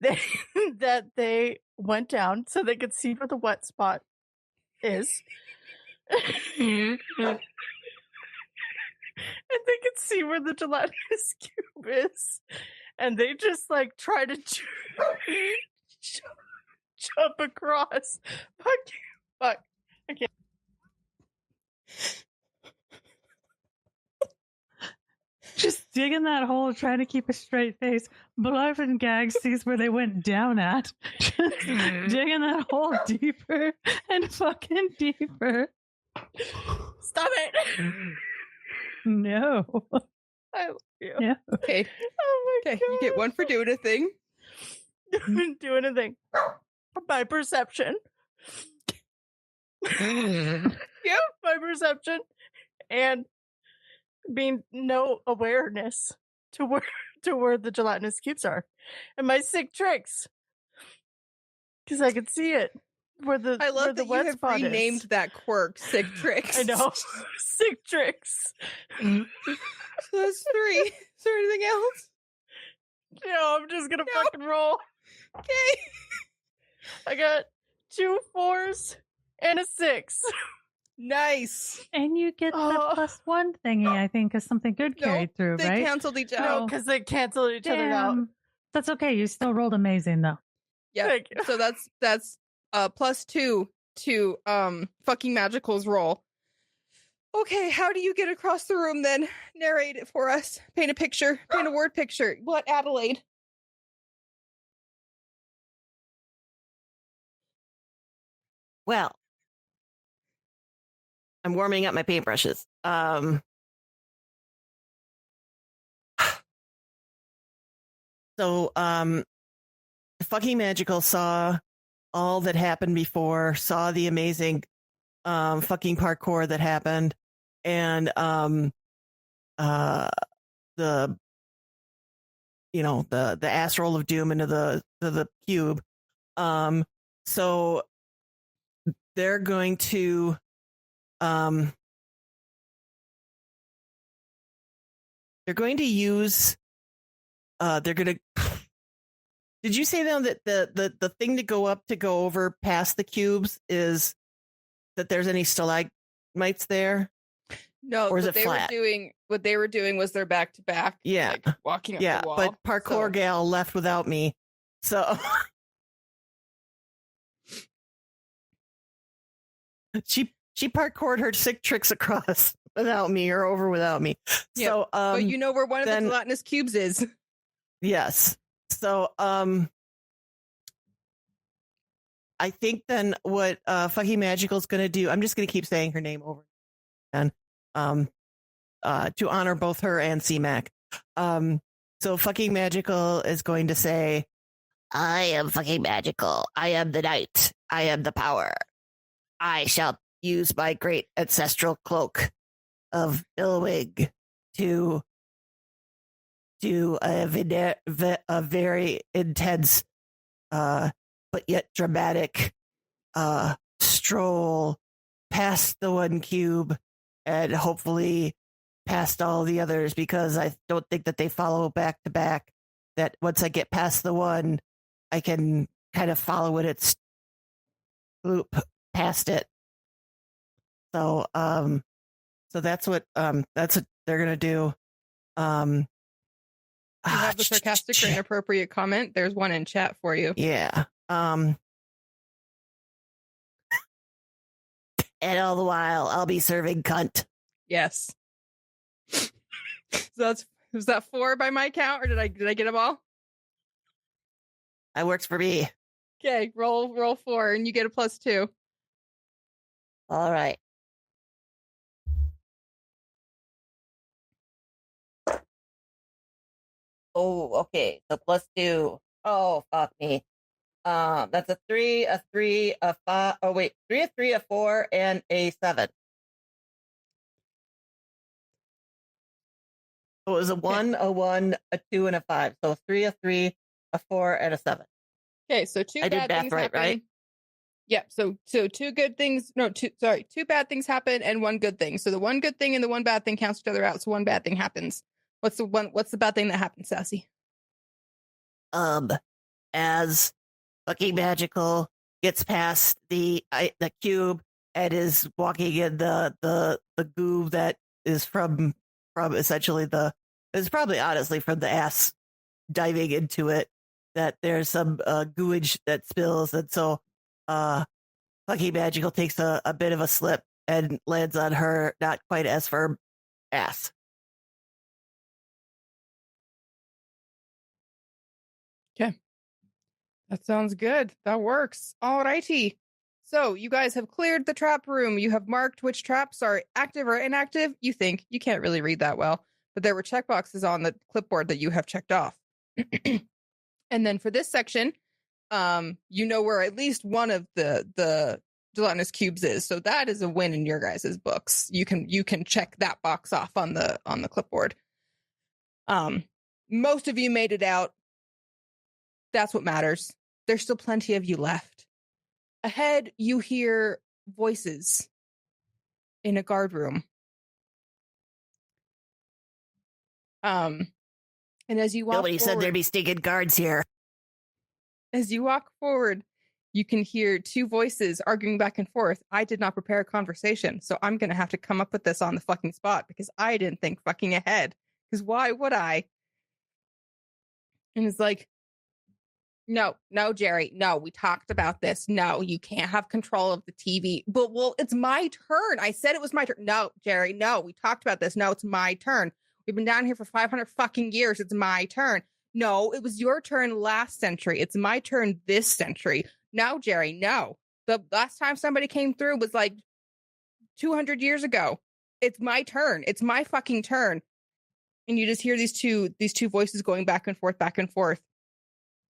they went down so they could see where the wet spot is. And they could see where the gelatinous cube is. And they just like try to jump across. Fuck. I can't. Just digging that hole, trying to keep a straight face. Blarf and Gag sees where they went down at. Just digging that hole deeper and fucking deeper. Stop it! No. I love you. Yeah. Okay. Oh my Okay, god. you get one for doing a thing. Doing a thing. By perception. Yep, by perception. And being no awareness to where the gelatinous cubes are. And my sick tricks. Because I could see it. Where the I love that you wet have spot renamed is. that quirk Sick Tricks. I know. Sick tricks. So that's 3. Is there anything else? No, I'm just gonna fucking roll. Okay. I got 2 4s and a 6. Nice. And you get the +1 thingy, I think, because something good carried through, They right? canceled each other. No, because they canceled each other out. Damn. That's okay. You still rolled amazing, though. Yeah. Thank you. So that's +2 to fucking Magical's roll. Okay, how do you get across the room then? Narrate it for us. Paint a picture. Paint a word picture. What, Adelaide? Well, I'm warming up my paintbrushes. So, fucking Magical saw all that happened before, saw the amazing fucking parkour that happened, and the ass roll of doom into the cube. So they're going to use did you say though that the thing to go up to go over past the cubes is that there's any stalagmites there? No, or is what it flat? What they were doing was they're back to back. Yeah. Like, walking up Yeah, the wall. but parkour gal left without me. So she parkoured her sick tricks across without me or over without me. Yeah, So but you know where one of the gelatinous cubes is. Yes. So I think then what fucking Magical's gonna do, I'm just gonna keep saying her name over and to honor both her and C-Mac. So fucking Magical is going to say, I am fucking magical. I am the night. I am the power. I shall use my great ancestral cloak of billowing to do a very intense but yet dramatic stroll past the one cube and hopefully past all the others, because I don't think that they follow back to back. That once I get past the one, I can kind of follow it its loop past it. So so that's what they're gonna do. You have the sarcastic or inappropriate comment. There's one in chat for you. Yeah. And all the while, I'll be serving cunt. Yes. So was that 4 by my count, or did I get them all? That works for me. Okay, roll 4, and you get a +2. All right. Oh, okay. So +2. Oh, fuck me. That's a 3, a 3, a 5. Oh, wait. 3, a 3, a 4, and a 7. So it was a 1, a 1, a 2, and a 5. So 3, a 3, a 4, and a 7. Okay, so 2 I did bad math things right, happen. right? Yep. So 2 good things. No, 2 bad things happen and 1 good thing. So the 1 good thing and the 1 bad thing cancel each other out. So 1 bad thing happens. What's the bad thing that happens, Sassy? As fucking magical gets past the cube and is walking in the goo that is from essentially it's probably honestly from the ass diving into it, that there's some gooage that spills, and so fucking magical takes a bit of a slip and lands on her not quite as firm ass. Okay. That sounds good. That works. All righty. So you guys have cleared the trap room. You have marked which traps are active or inactive. You think you can't really read that well, but there were checkboxes on the clipboard that you have checked off. And then for this section, you know where at least one of the gelatinous cubes is. So that is a win in your guys' books. You can check that box off on the clipboard. Most of you made it out. That's what matters. There's still plenty of you left. Ahead, you hear voices in a guard room. And as you walk Nobody said forward, there'd be stinking guards here. as you walk forward, you can hear 2 voices arguing back and forth. I did not prepare a conversation, so I'm going to have to come up with this on the fucking spot because I didn't think fucking ahead. Because why would I? And it's like, no, Jerry. No, we talked about this. No, you can't have control of the TV. But, well, it's my turn. I said it was my turn. No, Jerry. No, we talked about this. No, it's my turn. We've been down here for 500 fucking years. It's my turn. No, it was your turn last century. It's my turn this century. No, Jerry. No. The last time somebody came through was like 200 years ago. It's my turn. It's my fucking turn. And you just hear these two voices going back and forth, back and forth.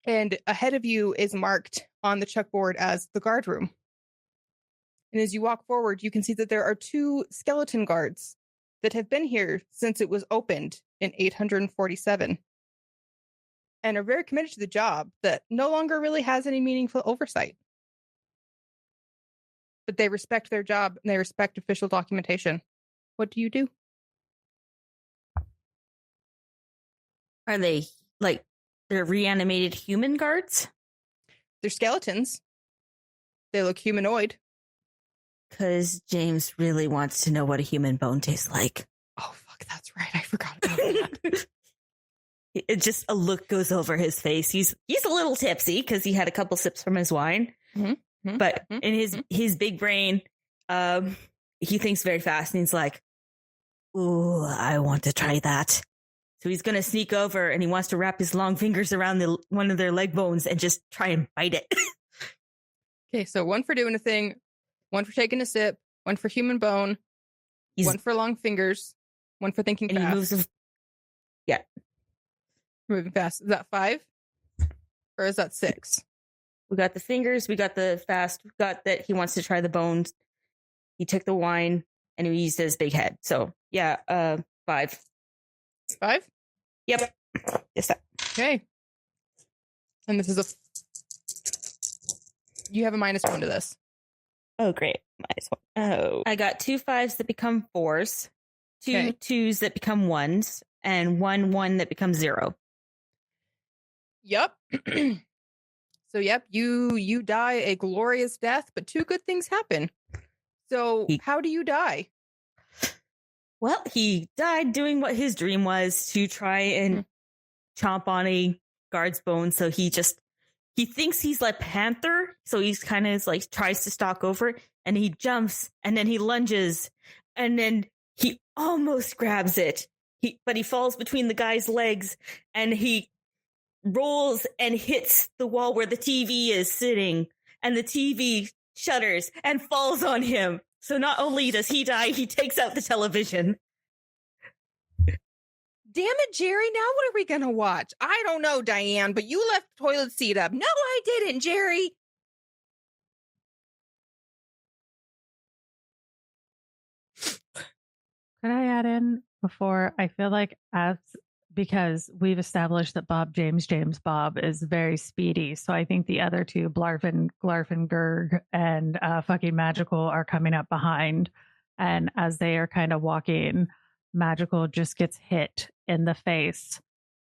And ahead of you is marked on the checkboard as the guard room. And as you walk forward, you can see that there are 2 skeleton guards that have been here since it was opened in 847 and are very committed to the job that no longer really has any meaningful oversight. But they respect their job and they respect official documentation. What do you do? Are they like they're reanimated human guards? They're skeletons. They look humanoid. Because James really wants to know what a human bone tastes like. Oh, fuck, that's right. I forgot about that. It just a look goes over his face. He's a little tipsy because he had a couple sips from his wine. Mm-hmm. But in his big brain, he thinks very fast and he's like, ooh, I want to try that. So he's going to sneak over and he wants to wrap his long fingers around one of their leg bones and just try and bite it. Okay, so 1 for doing a thing, 1 for taking a sip, 1 for human bone, 1 for long fingers, 1 for thinking and fast. He moves. Yeah. Moving fast. Is that 5? Or is that 6? We got the fingers, we got the fast, we got that he wants to try the bones. He took the wine and he used his big head. So yeah, 5. 5? Yep. Yes, sir. Okay. And this is you have a -1 to this. Oh, great. Minus 1. Oh. I got 2 5s that become 4s, 2 Okay. 2s that become 1s, and 1 1 that becomes 0. Yep. So, yep, you die a glorious death, but 2 good things happen. So, how do you die? Well, he died doing what his dream was, to try and chomp on a guard's bone. So he thinks he's like Panther. So he's kind of like tries to stalk over, and he jumps, and then he lunges, and then he almost grabs it. But he falls between the guy's legs, and he rolls and hits the wall where the TV is sitting, and the TV shudders and falls on him. So not only does he die, he takes out the television. Damn it, Jerry, now what are we going to watch? I don't know, Diane, but you left the toilet seat up. No, I didn't, Jerry. Could I add in before? I feel like because we've established that James Bob is very speedy. So I think the other two, Glarfin, Gurg, and fucking Magical, are coming up behind. And as they are kind of walking, Magical just gets hit in the face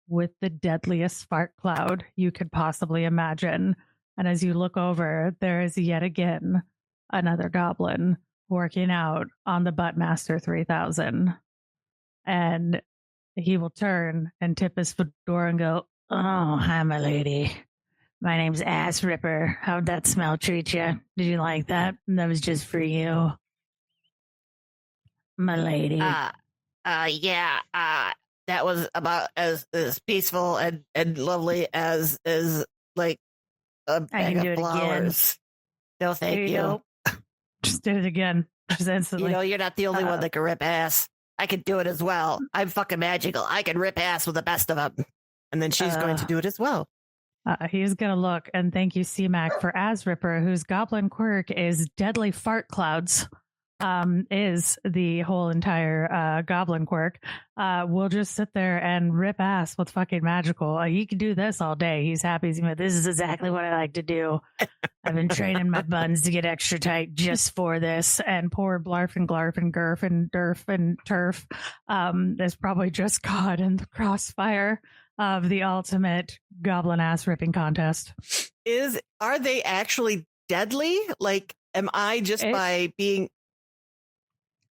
with the deadliest fart cloud you could possibly imagine. And as you look over, there is yet again another goblin working out on the Buttmaster 3000. And he will turn and tip his fedora and go, "Oh, hi, my lady. My name's Ass Ripper. How'd that smell treat you? Did you like that? That was just for you, my lady." Yeah, that was about as peaceful and lovely as like a bag of flowers. No, thank you. Just did it again. Just instantly. You know, you're not the only one that can rip ass. I can do it as well. I'm fucking magical. I can rip ass with the best of them. And then she's going to do it as well. He's going to look, and thank you, CMAC, for As Ripper, whose goblin quirk is deadly fart clouds. Is the whole entire goblin quirk. We'll just sit there and rip ass with fucking Magical. He can do this all day. He's happy. This is exactly what I like to do. I've been training my buns to get extra tight just for this. And poor Blarf and Glarf and Gurf and Durf and Turf is probably just caught in the crossfire of the ultimate goblin ass ripping contest. Are they actually deadly? Like, am I just by being...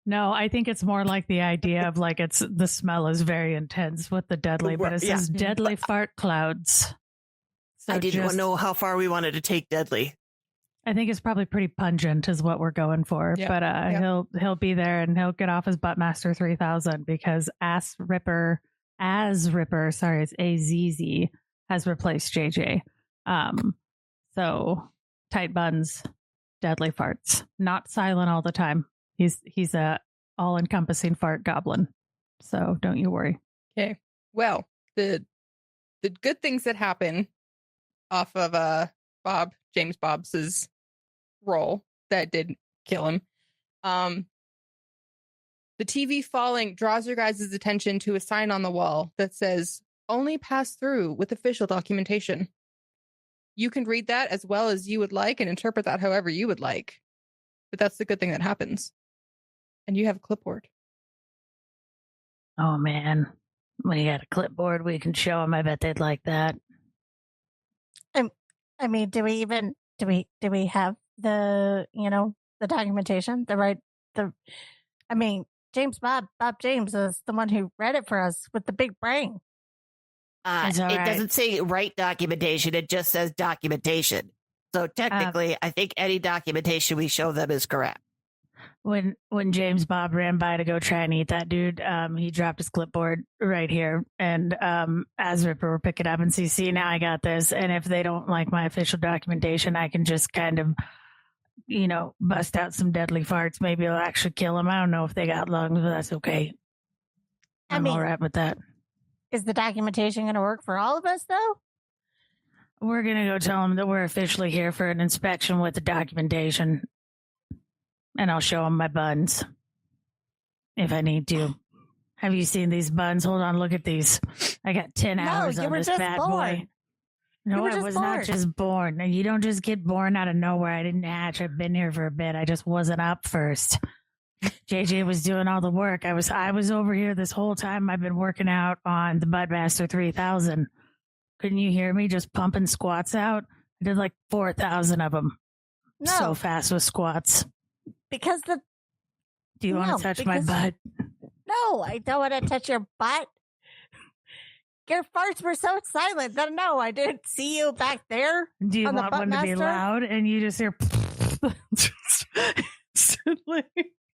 No, I think it's more like the idea of like the smell is very intense with the deadly, but it says deadly fart clouds. So I didn't know how far we wanted to take deadly. I think it's probably pretty pungent is what we're going for. Yep. But he'll be there, and he'll get off his Buttmaster 3000 because As Ripper, sorry, it's AZZ, has replaced JJ. So tight buns, deadly farts, not silent all the time. He's a all-encompassing fart goblin, so don't you worry. Okay. Well, the good things that happen off of James Bob's roll that did kill him. The TV falling draws your guys' attention to a sign on the wall that says "Only pass through with official documentation." You can read that as well as you would like and interpret that however you would like, but that's the good thing that happens. And you have a clipboard. Oh man, we got a clipboard we can show them. I bet they'd like that. I mean, do we have the documentation? Bob James is the one who read it for us with the big brain. It doesn't say write documentation. It just says documentation. So technically, I think any documentation we show them is correct. When James Bob ran by to go try and eat that dude, he dropped his clipboard right here, and As Ripper will pick it up and see, now I got this, and if they don't like my official documentation, I can just kind of, bust out some deadly farts. Maybe it'll actually kill them. I don't know if they got lungs, but that's okay. I'm all right with that. Is the documentation going to work for all of us, though? We're going to go tell them that we're officially here for an inspection with the documentation. And I'll show them my buns if I need to. Have you seen these buns? Hold on, look at these. I got 10 hours on this bad boy. No, were I just was born. not just born. You don't just get born out of nowhere. I didn't hatch. I've been here for a bit. I just wasn't up first. JJ was doing all the work. I was over here this whole time. I've been working out on the Budmaster 3000. Couldn't you hear me just pumping squats out? I did like 4,000 of them. No, So fast with squats. because the Do you want No, to touch my because- butt? no, I don't want to touch your butt. Your farts were so silent that no, I didn't see you back there. Do you on the want one to be Buttmaster? loud and you just hear just instantly?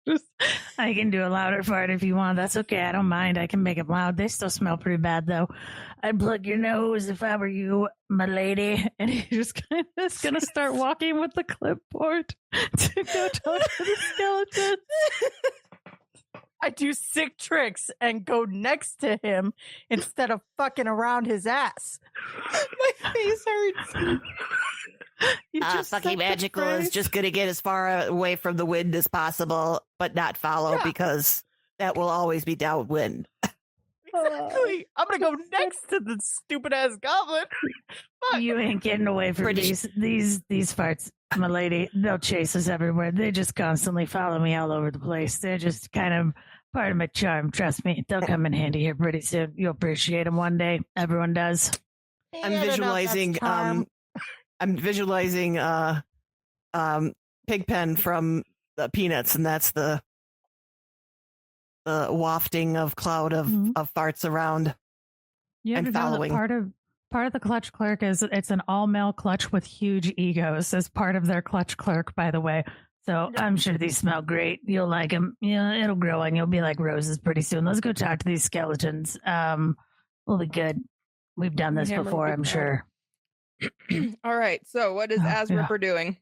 Just, I can do a louder fart if you want. That's okay. I don't mind. I can make it loud. They still smell pretty bad though. I'd plug your nose if I were you, my lady. And he just kind of is going to start walking with the clipboard to go talk to the skeleton. I do sick tricks and go next to him instead of fucking around his ass. My face hurts. You just said Fucking the Magical is phrase. just going to get as far away from the wind as possible, but not follow Yeah. because that will always be downwind. Exactly. I'm gonna go next to the stupid ass goblin. Fuck. You ain't getting away from Pretty- these farts, my lady. They'll chase us everywhere. They just constantly follow me all over the place. They're just kind of part of my charm. Trust me, they'll come in handy here pretty soon. You'll appreciate them one day. Everyone does. I'm Yeah, I don't know if that's visualizing charm. I'm visualizing Pigpen from the Peanuts, and that's the wafting of cloud of, Mhm. of farts around. You have And to know that following. part of the clutch clerk is it's an all male clutch with huge egos as part of their clutch clerk, by the way. So I'm sure these smell great. You'll like them. Yeah, it'll grow and you'll be like roses pretty soon. Let's go talk to these skeletons. We'll be good. We've done this Hammer before, will be I'm proud. sure. All right. So what is Oh, Asripper doing?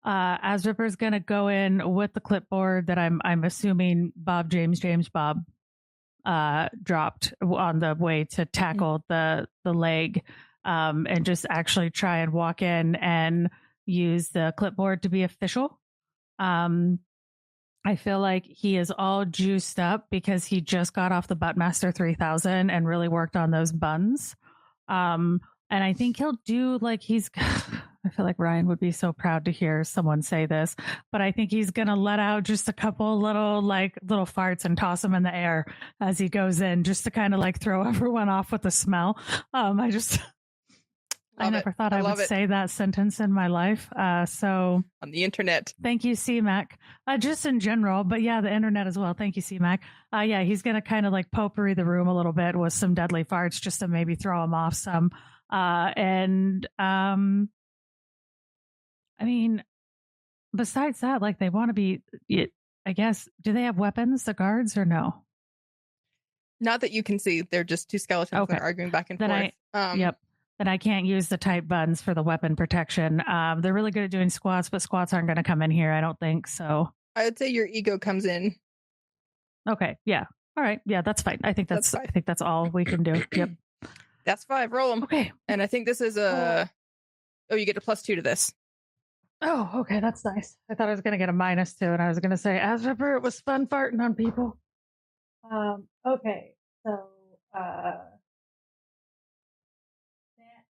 Asripper's gonna go in with the clipboard that I'm assuming James Bob dropped on the way to tackle the leg, and just actually try and walk in and use the clipboard to be official. I feel like he is all juiced up because he just got off the Buttmaster 3000 and really worked on those buns. And I think he'll do like I feel like Ryan would be so proud to hear someone say this, but I think he's going to let out just a couple little farts and toss them in the air as he goes in just to kind of like throw everyone off with the smell. I Love never it. thought I love would it. say that sentence in my life. So On the internet. thank you, CMAC. Just in general, but yeah, the internet as well. Thank you, CMAC. Yeah, he's going to kind of like potpourri the room a little bit with some deadly farts just to maybe throw him off some. I mean, besides that, like they want to be, I guess, do they have weapons, the guards, or no? Not that you can see. They're just two skeletons that Okay. are arguing back and Then forth. Yep. Then I can't use the tight buns for the weapon protection. They're really good at doing squats, but squats aren't going to come in here, I don't think. So, I would say your ego comes in. okay. Yeah. All right. Yeah, that's fine. I think That's I fine. think that's all we can do. Yep. That's 5. Roll them. Okay. And I think this is a. Oh, you get a +2 to this. Oh, okay. That's nice. I thought I was going to get a -2, and I was going to say, Asripper, it was fun farting on people. Okay. So, that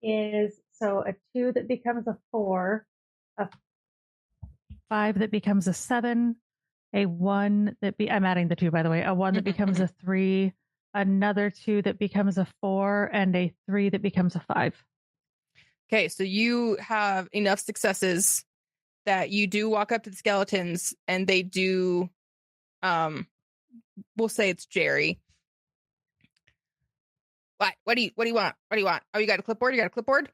is a 2 that becomes a 4, a 5 that becomes a 7, a 1 that I'm adding the 2, by the way, a 1 that becomes a 3, another 2 that becomes a 4, and a 3 that becomes a 5. Okay, so you have enough successes that you do walk up to the skeletons and they do. We'll say it's Jerry. What do you want? What do you want? Oh, you got a clipboard? You got a clipboard?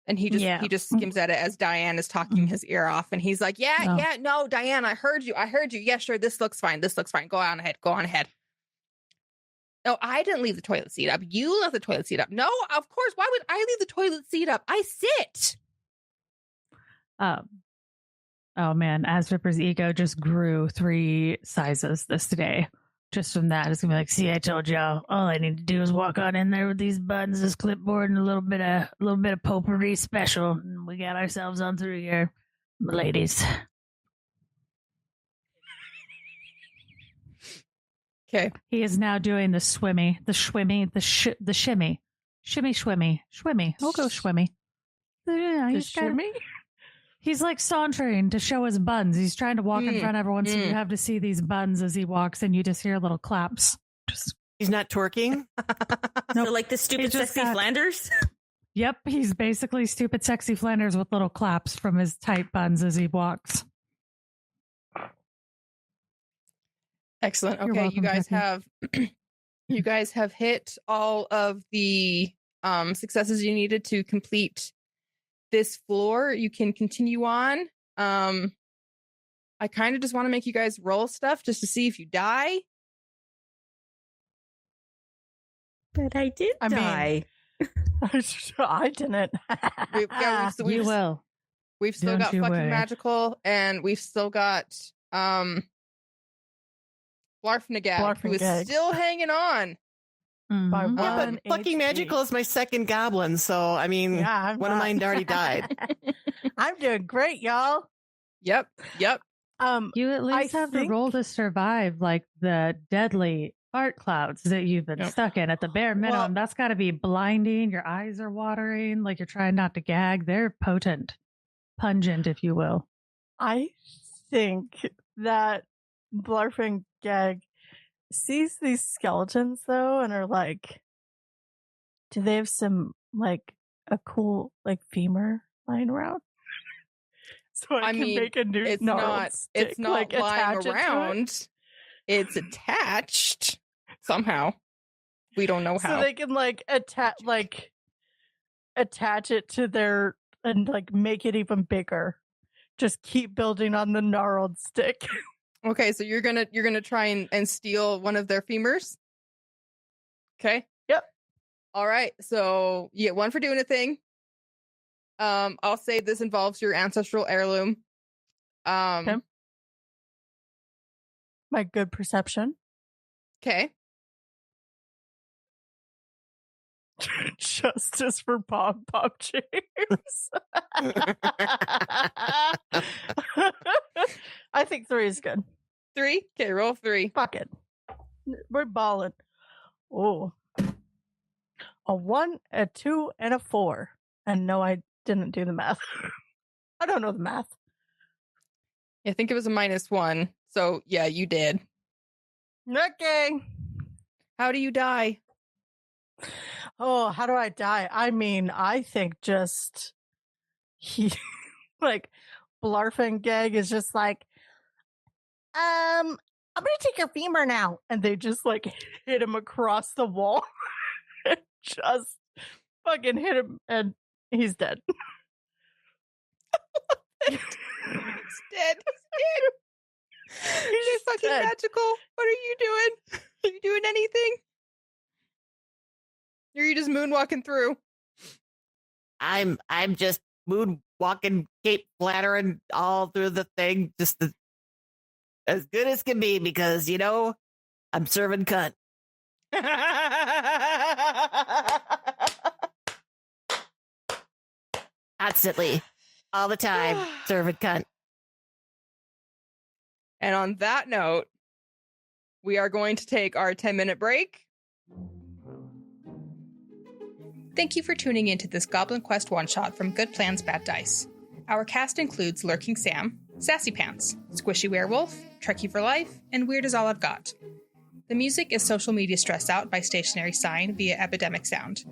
And he just skims at it as Diane is talking his ear off, and he's like, "Yeah, no, Diane, I heard you. Yeah, sure, this looks fine. Go on ahead. No, I didn't leave the toilet seat up. You left the toilet seat up. No, of course. Why would I leave the toilet seat up? I sit." Oh man, Asripper's ego just grew 3 sizes this day. Just from that, it's gonna be like, see, I told y'all, all I need to do is walk on in there with these buttons, this clipboard, and a little bit of potpourri special, and we got ourselves on through here, ladies. Okay. He is now doing the shimmy. Shimmy, shwimmy. Shwimmy. We'll go shwimmy. Yeah, he's like sauntering to show his buns. He's trying to walk in front of everyone, so you have to see these buns as he walks, and you just hear little claps. He's not twerking? So like the stupid sexy Flanders? Yep, he's basically stupid sexy Flanders with little claps from his tight buns as he walks. Excellent. You're Okay, welcome, you guys have hit all of the successes you needed to complete this floor. You can continue on. I kind of just want to make you guys roll stuff just to see if you die. But I did die. I didn't. You will. We've still got fucking magical, and we've still got Blarfnagag, who is still hanging on. By Yeah, but one fucking HP. magical is my second goblin, so I mean, one of mine already died. I'm doing great, y'all. Yep. You at least have to roll to survive, like the deadly fart clouds that you've been stuck in at the bare minimum. Well, that's got to be blinding. Your eyes are watering, like you're trying not to gag. They're potent, pungent, if you will. I think that Blarfing Gag sees these skeletons though, and are like, do they have some like a cool like femur lying around? So I can make a new it's gnarled stick, it's not like, lying attach it to it. around. It's attached somehow. We don't know how. So they can like attach it to their and like make it even bigger. Just keep building on the gnarled stick. Okay, so you're gonna try and steal one of their femurs. Okay. Yep. All right. So you get one for doing a thing. I'll say this involves your ancestral heirloom. Okay. My good perception. Okay. Justice for Bob James. I think 3 is good. 3? Okay, roll 3. Fuck it. We're balling. Oh. A 1, a 2, and a 4. And no, I didn't do the math. I don't know the math. I think it was a -1. So yeah, you did. Okay. How do you die? Oh, how do I die? I mean, I think just he like Blarfing Gag is just like, I'm gonna take your femur now, and they just like hit him across the wall, and just fucking hit him, and he's dead. He's dead. He's fucking dead. magical. What are you doing? Are you doing anything? Or are you just moonwalking through? I'm just moonwalking, cape flattering all through the thing, just as good as can be, because I'm serving cunt constantly, all the time, serving cunt. And on that note, we are going to take our 10-minute break. Thank you for tuning into this Goblin Quest one-shot from Good Plans, Bad Dice. Our cast includes lurkingSam, Sassy Pants, Squishy Werewolf, Trekkie for Life, and Weird Is All I've Got. The music is Social Media Stressed Out by Stationary Sign via Epidemic Sound.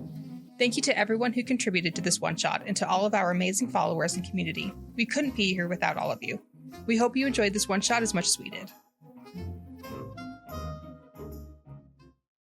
Thank you to everyone who contributed to this one-shot and to all of our amazing followers and community. We couldn't be here without all of you. We hope you enjoyed this one-shot as much as we did.